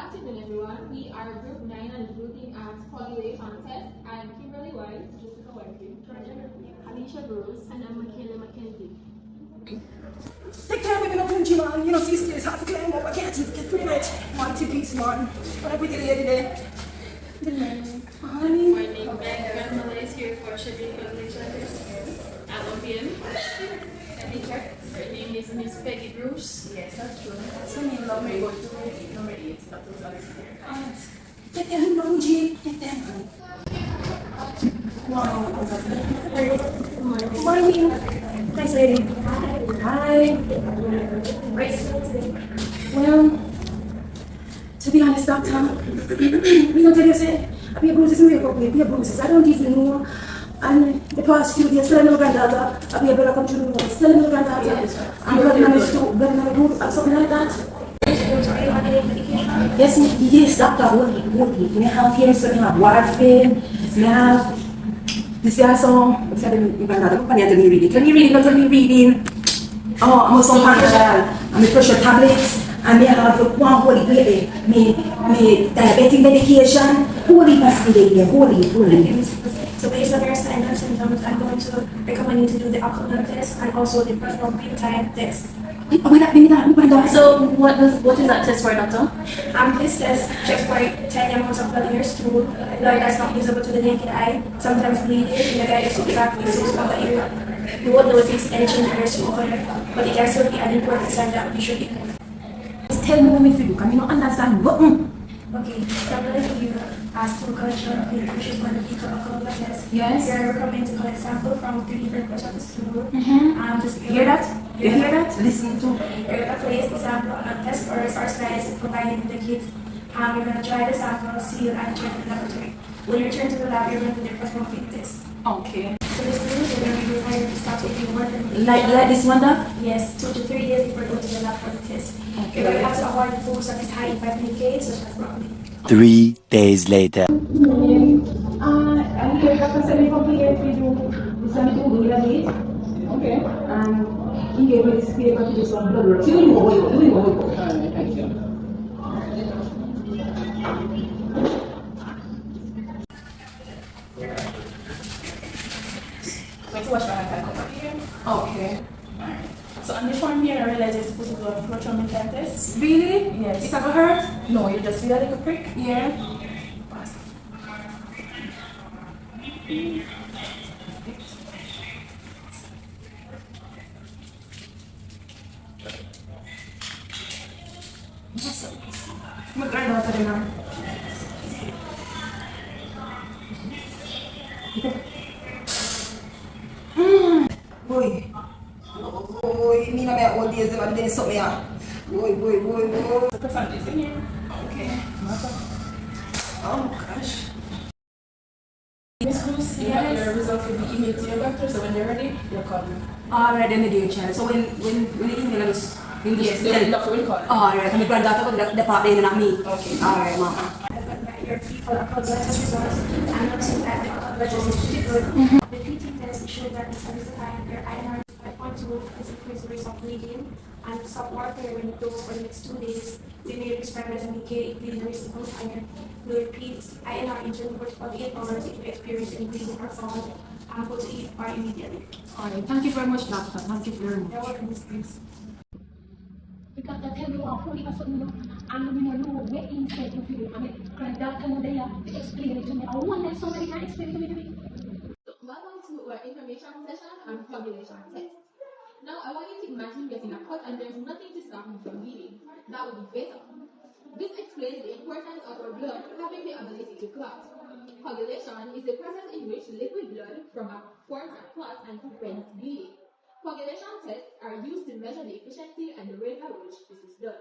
afternoon, everyone. We are Group 9 and looking at coagulation test. I'm Kimberly White, Jessica Whiteley, Georgia, Alicia Rose, and I'm Michaela Mackenzie. Take time with me, no punchy, man. You know, see, it's hard to climb up. I can't even get through it. One, two piece, man. What a pretty lady there. Good morning. Honey. Good morning. My grandmother is here for scheduled coagulation test at 1 p.m. Let me check. Her name is Miss Peggy Bruce. Yes, that's true. That's her name, love me. Go to number 8. That was Alice here. Take them, Manji. Take them, honey. Wow. Good morning. Nice lady. Hi. Well, to be honest, doctor, I'm gonna tell you, say, I be bruises and wake up with, be bruises. I don't even know. And the past few days, telling my granddaughter, I be a better come to the house. Telling my granddaughter, I'm blood in my stool, blood in my room, or something like that. Yes, doctor, whole week. We have here, so we have warfarin, we have this year song. What's that? My granddaughter, tell me reading. Tell me reading, not tell me reading. Oh, I'm on some Panadol, and my pressure tablets, and I have one holy baby, my diabetic medication, holy pasty, holy. So based on your signs and symptoms, I'm going to recommend you to do the alcohol test and also the personal pain time test. So what is that test for, doctor? This test checks for tiny amounts of blood in your stool, blood that's not visible to the naked eye, sometimes bleeding in the digestive tract, so small that you won't notice any change in your stool color, but it can still be an important sign that you should be. Just tell me when you feel, because I don't understand button. Okay, so I'm going to give you a stool collection, which is one of the alcohol test. Yes. You're recommended to collect sample from 3 different parts of the stool. Just Hear that? You hear that? Listen to. You're going to place the sample on test orders or slides provided in the kit. You're going to try the sample, seal, and return to the laboratory. When you return to the lab, you're going to do the personal fit test. Okay. So this means you're going to be required to start taking more than Like this one, doc? Yes, 2 to 3 days before going to the lab for the test. Okay. You're going to have to avoid the foods that is high in vitamin K, such as broccoli. 3 days later. And here, Dr. said we come here to do this and do the date. Okay. And he gave me this paper to do some blood work. So doing what we go. Alright, thank you. Going to wash my hands and come back here. Okay. Alright. So on the form here, I realize you're supposed to do a proton time test. Really? Yes. It's ever hurt? No, you just feel a little prick. Yeah. Pass. My granddaughter now. Boy. Boy, me na my old days, I'm doing something. Boy. The proton is in here. Okay. Oh gosh. Miss Cruz, you have your result will be emailed to your doctor, so when you're ready, you'll call me. Alright, then, my dear child. So when the email is, Yes, the doctor will call. alright, my granddaughter go to the department and not me. Okay. Alright, mama. I've got back your fecal alcohol blood test results. I'm noticing that the alcohol blood test is pretty good. The PT test showed that it's a little high. Your INR is 5.2 is increased risk of bleeding. And stop warfare when you go for the next 2 days. They may prescribe vitamin K, bleeding risk becomes higher. We'll repeat INR in 24 to 48 hours if you experience any bleeding or fall. Go to ER immediately. Alright, thank you very much, doctor. Thank you very much. You're welcome, Ms. Grace. Because I tell you how fully person, you know, and we know where inside you feel. I mean, granddaughter know they have to explain it to me. I wonder if somebody can explain it to me. So, welcome to our information session on coagulation test. Now, I want you to imagine getting a cut and there's nothing to stop you from bleeding. That would be fatal. This explains the importance of our blood having the ability to clot. Coagulation is the process in which liquid blood from a forms a clot and prevents bleeding. Coagulation tests are used to measure the efficiency and the rate at which this is done.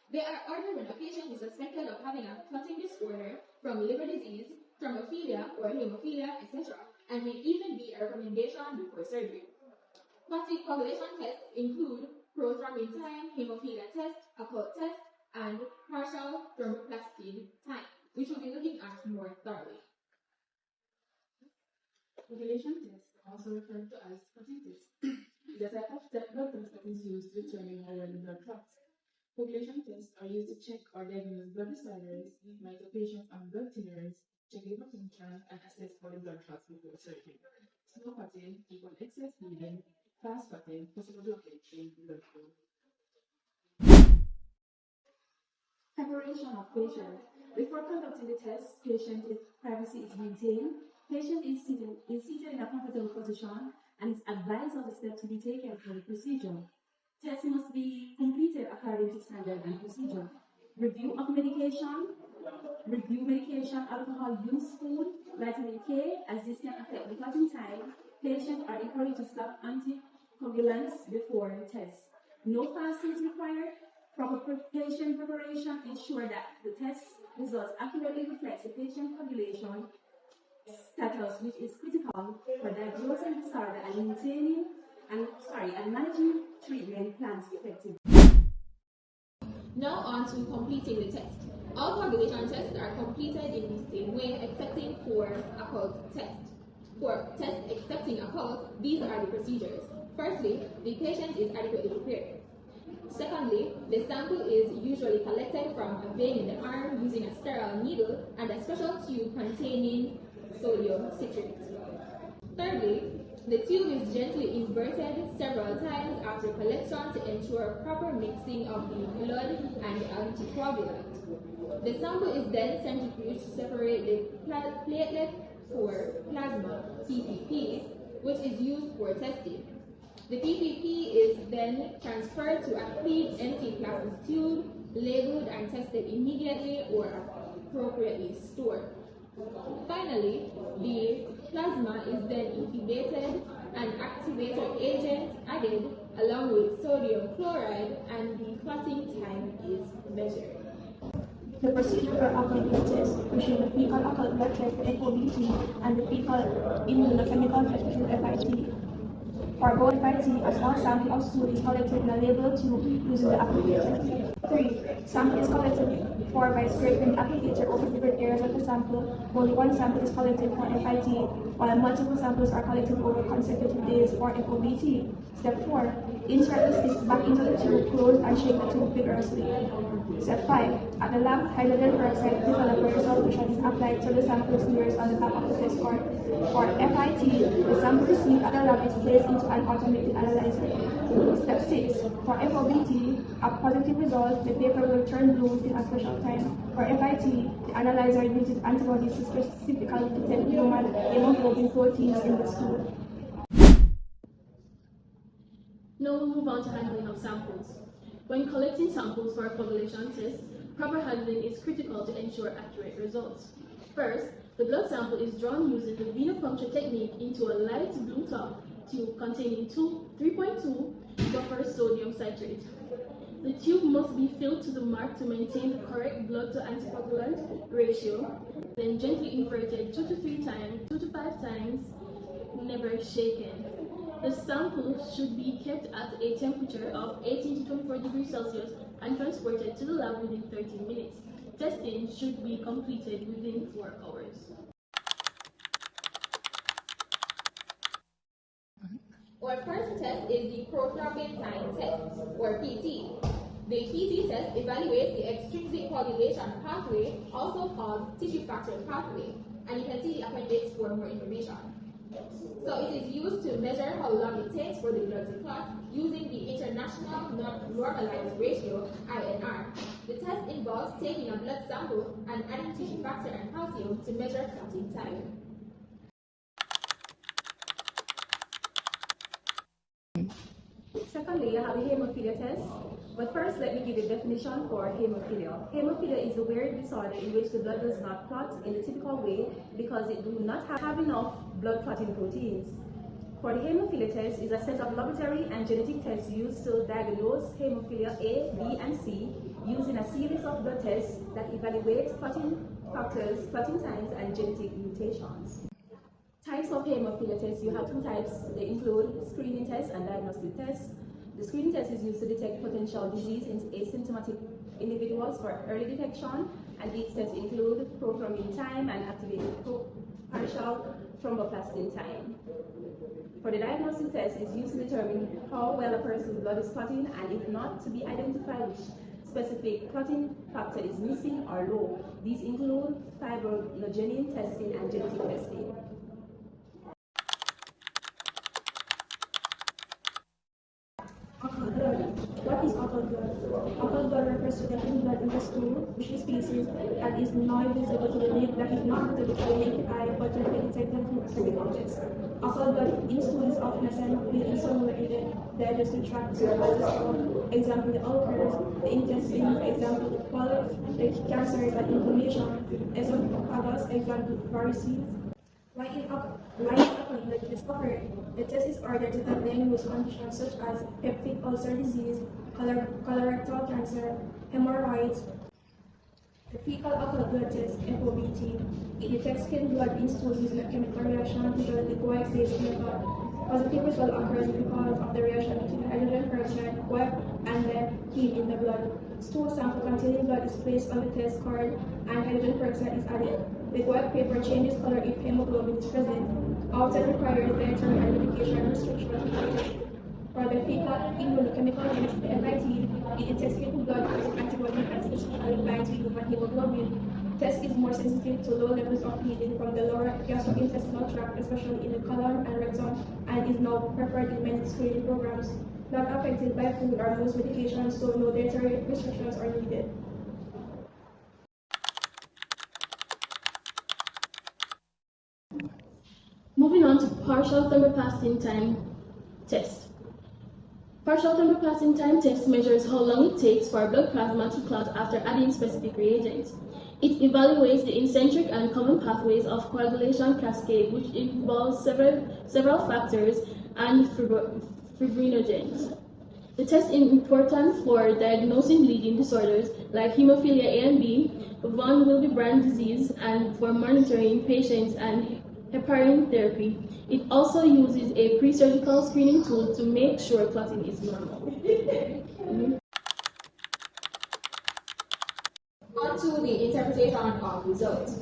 They are ordered when a patient is suspected of having a clotting disorder from liver disease, thrombophobia or hemophilia, etc., and may even be a recommendation before surgery. Classic coagulation tests include prothrombin time, hemophilia test, occult test, and partial thromboplastid time, which we'll be looking at more thoroughly. Coagulation test, also referred to as clotting test, is a type of blood test that is used to determine how well the blood clots. Coagulation tests are used to check or diagnose blood disorders, monitor patients on blood thinners, check liver function, and assess body blood clots before surgery. Slow clotting equal excess bleeding, fast clotting possible blockage in blood flow. Preparation of patient. Before conducting the test, privacy is maintained. Patient is seated in a comfortable position and is advised of the steps to be taken for the procedure. Tests must be completed according to standard and procedure. Review medication, alcohol use, food, vitamin K, as this can affect the clotting time. Patients are encouraged to stop anticoagulants before test. No fasting is required. Proper patient preparation ensure that the test results accurately reflects the patient coagulation status, which is critical for diagnosing disorder and and managing treatment plans effectively. Now on to completing the test. All coagulation tests are completed in the same way, excepting for occult test. For tests excepting occult, these are the procedures. Firstly, the patient is adequately prepared. Secondly, the sample is usually collected from a vein in the arm using a sterile needle and a special tube containing sodium citrate. Thirdly, the tube is gently inverted several times after collection to ensure proper mixing of the blood and anticoagulant. The sample is then centrifuged to separate the platelet for plasma, PPP, which is used for testing. The PPP is then transferred to a clean, empty plastic tube, labeled and tested immediately or appropriately stored. Finally, the plasma is then incubated and activator agent added along with sodium chloride, and the clotting time is measured. The procedure for occult blood test, which is the fecal occult blood test, FOBT, and the fecal immunochemical test, which is FIT. For both FIT, a small sample of stool is collected in a labeled tube using the applicator. 3. Sample is collected by scraping the applicator over different areas of the sample. Only one sample is collected for FIT, while multiple samples are collected over consecutive days for FOBT. Step 4. Insert the stick back into the tube, close and shake the tube vigorously. Step 5. At the lab, hydrogen peroxide developer solution is applied to the sample smears on the back of the test cord. For FIT, the sample received at the lab is placed into an automated analyzer. Step 6. For FOBT, a positive result, the paper will turn blue within a special time. For FIT, the analyzer uses antibodies to specifically detect human hemoglobin proteins in the stool. Now we'll move on to handling of samples. When collecting samples for a coagulation test, proper handling is critical to ensure accurate results. First, the blood sample is drawn using the venipuncture technique into a light blue top tube containing 3.2 buffer sodium citrate. The tube must be filled to the mark to maintain the correct blood to anticoagulant ratio, then gently inverted 2 to 5 times, never shaken. The sample should be kept at a temperature of 18 to 24 degrees Celsius and transported to the lab within 30 minutes. Testing should be completed within 4 hours. Our first test is the prothrombin time test, or PT. The PT test evaluates the extrinsic coagulation pathway, also called tissue factor pathway, and you can see the appendix for more information. So it is used to measure how long it takes for the blood to clot using the International Normalized Ratio, INR. The test involves taking a blood sample and adding tissue factor and calcium to measure clotting time. Secondly, you have the hemophilia test. But first, let me give a definition for hemophilia. Hemophilia is a weird disorder in which the blood does not clot in the typical way because it do not have enough blood clotting proteins. For the hemophilia test is a set of laboratory and genetic tests used to diagnose hemophilia A, B, and C using a series of blood tests that evaluate clotting factors, clotting times, and genetic mutations. Types of hemophilia tests, you have two types. They include screening tests and diagnostic tests. The screening test is used to detect potential disease in asymptomatic individuals for early detection, and these tests include prothrombin time and activated partial thromboplastin time. For the diagnostic test, is used to determine how well a person's blood is clotting, and if not, to be identified which specific clotting factor is missing or low. These include fibrinogen testing and genetic testing. Occult blood. What is occult blood? Occult blood refers to the hidden blood in the stool, which is species that is not visible to the naked, that is not visible to the naked eye, but can be detected through academic objects. Occult blood in stool is often assigned within somewhere in the digestive tract, such as the stomach, example the ulcers, the intestines, example the polyps, the cancers and inflammation, esophagus, example varices. Why is occult blood discovered? The test is ordered to diagnose conditions such as peptic ulcer disease, colorectal cancer, hemorrhoids. The fecal occult blood test, FOBT, it detects skin blood in stools using a chemical reaction to the coagulation method. Positive result occurs because of the reaction between hydrogen peroxide, coag, and the heme in the blood. Stool sample containing blood is placed on the test card and hydrogen peroxide is added. The coag paper changes color if hemoglobin is present. Often requires dietary and medication restrictions. For the fecal immunochemical test, the FIT, it detects fecal blood as antibody and specifically binds to human hemoglobin. Test is more sensitive to low levels of bleeding from the lower gastrointestinal tract, especially in the colon and rectum, and is now preferred in many screening programs. Not affected by food or most medications, so no dietary restrictions are needed. Moving on to partial thermoplastin time test. Partial thermoplastin time test measures how long it takes for blood plasma to clot after adding specific reagents. It evaluates the eccentric and common pathways of coagulation cascade, which involves several factors and fibrinogens. The test is important for diagnosing bleeding disorders like hemophilia A and B, von Willebrand disease, and for monitoring patients and heparin therapy. It also uses a pre-surgical screening tool to make sure clotting is normal. On to the interpretation of results.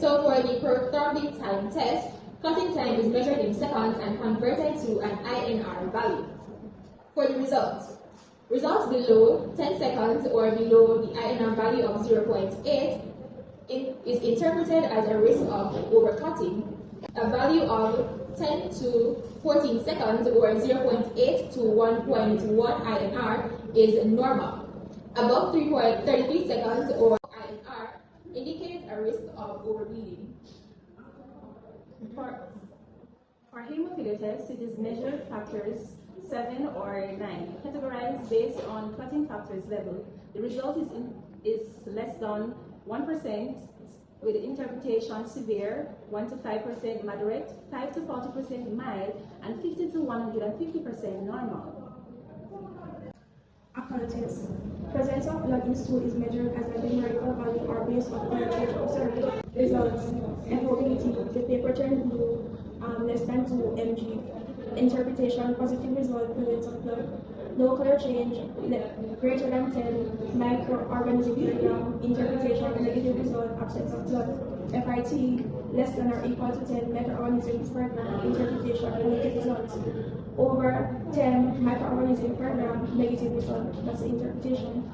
So for the prothrombic time test, clotting time is measured in seconds and converted to an INR value. For the results below 10 seconds or below the INR value of 0.8 is interpreted as a risk of overclotting. A value of 10 to 14 seconds or 0.8 to 1.1 INR is normal. Above 33 seconds or INR indicates a risk of overbleeding. For hemophilia test, it is measured factors 7 or 9, categorized based on clotting factors level. The result is less than 1% with the interpretation severe, 1 to 5% moderate, 5 to 40% mild, and 50 to 150% normal. Occult test. Presence of blood in stool is measured as a numerical value or based on qualitative observed results. FOBT, the paper turned blue, less than 2 mg. Interpretation, positive result, presence of blood. No color change, greater than 10 microorganism per gram. Interpretation, negative result, absence of blood. FIT, less than or equal to 10 microorganisms per gram. Interpretation, negative results. Over 10 microorganisms per gram, negative result. That's the interpretation.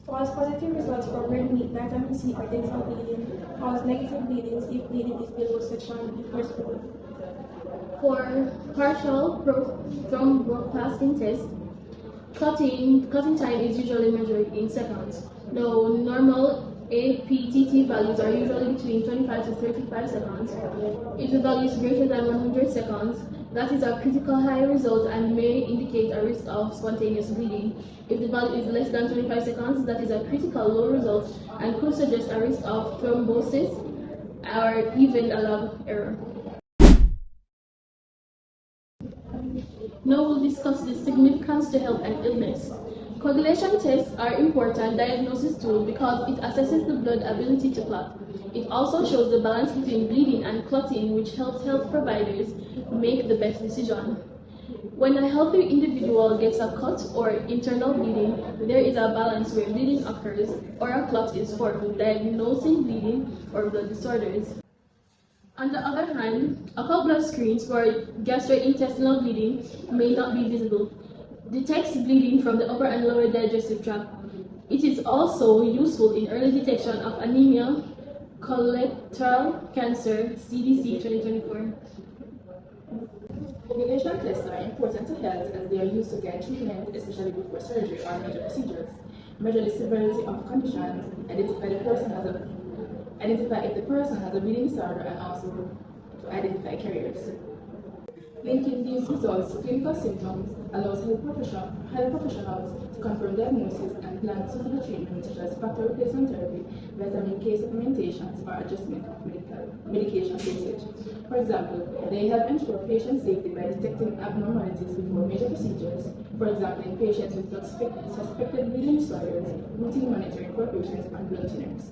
False positive results for red meat, vitamin C, or dental bleeding. False negative bleedings if bleeding is below section first rule. For partial thromboplastin test, clotting time is usually measured in seconds. Though normal APTT values are usually between 25 to 35 seconds. If the value is greater than 100 seconds, that is a critical high result and may indicate a risk of spontaneous bleeding. If the value is less than 25 seconds, that is a critical low result and could suggest a risk of thrombosis or even a log error. Now we'll discuss the significance to health and illness. Coagulation tests are important diagnosis tool because it assesses the blood ability to clot. It also shows the balance between bleeding and clotting, which helps health providers make the best decision. When a healthy individual gets a cut or internal bleeding, there is a balance where bleeding occurs or a clot is formed, diagnosing bleeding or blood disorders. On the other hand, occult blood screens for gastrointestinal bleeding may not be visible. Detects bleeding from the upper and lower digestive tract. It is also useful in early detection of anemia, colorectal cancer, CDC 2024. Coagulation tests are important to health as they are used to guide treatment, especially before surgery or major procedures, measure the severity of conditions, identify if the person has a bleeding disorder, and also to identify carriers. Linking these results to clinical symptoms allows health professionals to confirm diagnosis and plan suitable treatment such as factor replacement therapy, vitamin K supplementations, or adjustment of medication dosage. For example, they help ensure patient safety by detecting abnormalities before major procedures. For example, in patients with suspected bleeding disorders, routine monitoring for patients and blood thinners.